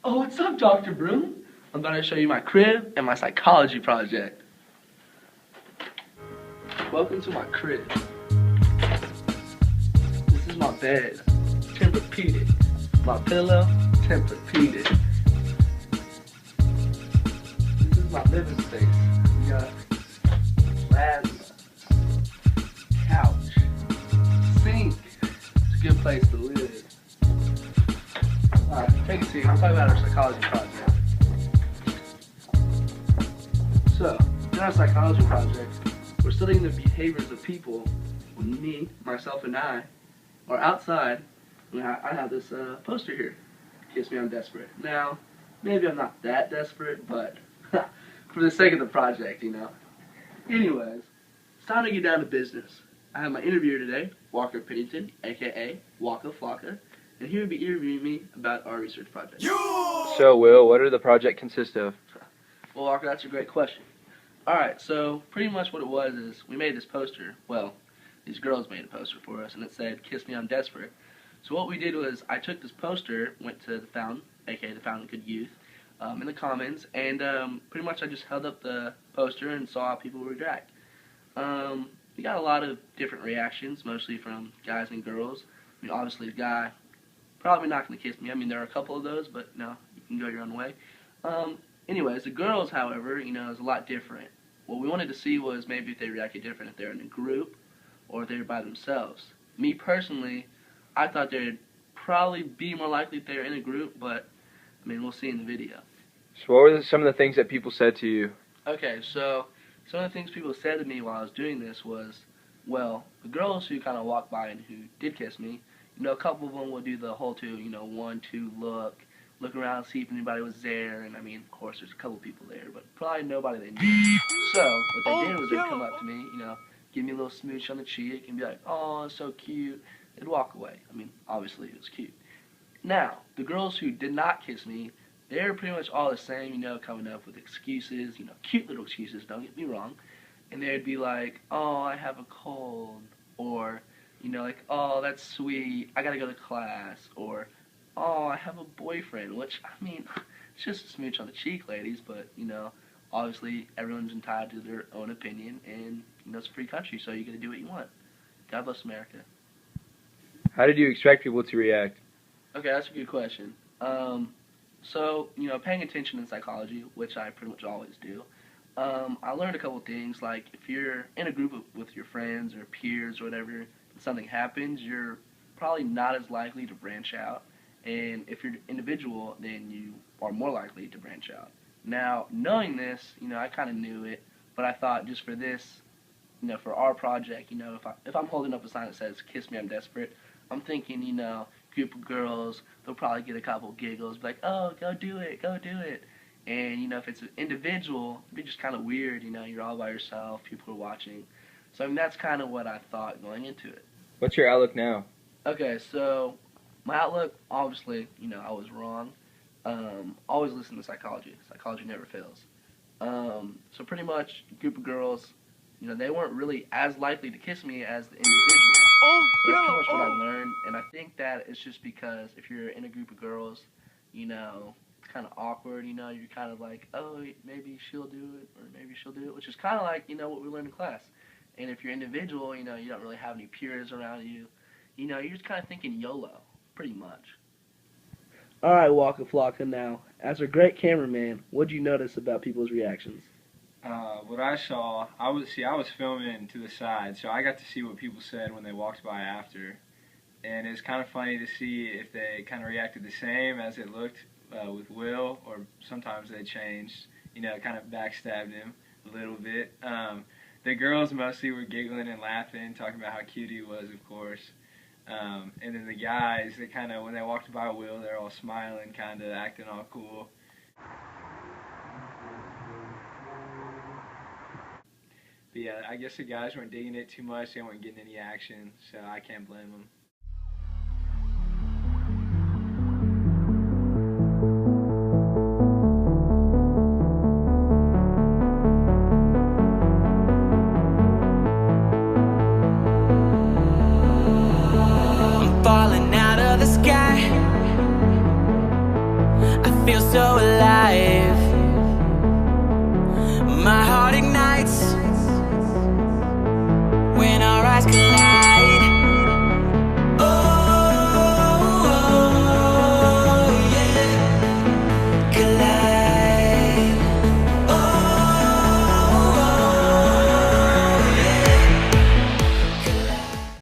Oh, what's up, Dr. Broom? I'm about to show you my crib and my psychology project. Welcome to my crib. This is my bed, Tempur-Pedic. My pillow, Tempur-Pedic. This is my living space. We got plasma, couch, sink. It's a good place to live. Alright, take a seat. I'm talking about our psychology project. So, in our psychology project, we're studying the behaviors of people when me, myself, and I are outside. And I have this poster here. Kiss Me, I'm Desperate. Now, maybe I'm not that desperate, but for the sake of the project, you know. Anyways, it's time to get down to business. I have my interviewer today, Walker Pennington, aka Waka Flocka, and he will be interviewing me about our research project. So, Will, what does the project consist of? Well, Walker, that's a great question. Alright, so pretty much what it was is we made this poster. Well, these girls made a poster for us, and it said, Kiss Me, I'm Desperate. So what we did was I took this poster, went to the Fountain, aka the Fountain Good Youth, in the Commons, and pretty much I just held up the poster and saw how people would react. We got a lot of different reactions, mostly from guys and girls. I mean, obviously the guy probably not going to kiss me. I mean, there are a couple of those, but no, you can go your own way. Anyways, the girls, however, you know, is a lot different. What we wanted to see was maybe if they reacted different if they're in a group or if they're by themselves. Me personally, I thought they'd probably be more likely if they're in a group, but I mean, we'll see in the video. So what were some of the things that people said to you? Okay, so some of the things people said to me while I was doing this was, well, the girls who kind of walked by and who did kiss me, you know, a couple of them would do the whole two, you know, 1, 2, look around, see if anybody was there, and I mean, of course, there's a couple people there, but probably nobody they knew. So what they did was they'd come up to me, you know, give me a little smooch on the cheek, and be like, oh, it's so cute. They'd walk away. I mean, obviously it was cute. Now, the girls who did not kiss me, they were pretty much all the same, you know, coming up with excuses, you know, cute little excuses, don't get me wrong. And they'd be like, oh, I have a cold, or, you know, like, oh, that's sweet, I gotta go to class, or, oh, I have a boyfriend, which, I mean, it's just a smooch on the cheek, ladies, but, you know, obviously everyone's entitled to their own opinion, and, you know, it's a free country, so you gotta do what you want. God bless America. How did you expect people to react? Okay, that's a good question. So, you know, paying attention in psychology, which I pretty much always do, I learned a couple things, like if you're in a group with your friends or peers or whatever, and something happens, you're probably not as likely to branch out, and if you're an individual, then you are more likely to branch out. Now, knowing this, you know, I kind of knew it, but I thought just for this, you know, for our project, you know, if I'm holding up a sign that says, Kiss Me, I'm Desperate, I'm thinking, you know, group of girls, they'll probably get a couple giggles, be like, oh, go do it, go do it. And, you know, if it's an individual, it'd be just kind of weird, you know, you're all by yourself, people are watching. So, I mean, that's kind of what I thought going into it. What's your outlook now? Okay, so my outlook, obviously, you know, I was wrong. Always listen to psychology. Psychology never fails. So pretty much, a group of girls, you know, they weren't really as likely to kiss me as the individual. So that's pretty much what I learned, and I think that it's just because if you're in a group of girls, you know, it's kind of awkward, you know, you're kind of like, oh, maybe she'll do it, or maybe she'll do it, which is kind of like, you know, what we learned in class. And if you're individual, you know, you don't really have any peers around you, you know, you're just kind of thinking YOLO, pretty much. Alright, Waka Flocka, now, as a great cameraman, what did you notice about people's reactions? What I saw, I was filming to the side, so I got to see what people said when they walked by after, and it's kind of funny to see if they kind of reacted the same as it looked with Will, or sometimes they changed, you know, kind of backstabbed him a little bit. The girls mostly were giggling and laughing, talking about how cute he was, of course, and then the guys, they kind of, when they walked by Will, they're all smiling, kind of acting all cool. But yeah, I guess the guys weren't digging it too much. They weren't getting any action, so I can't blame them. I'm falling out of the sky. I feel so alive.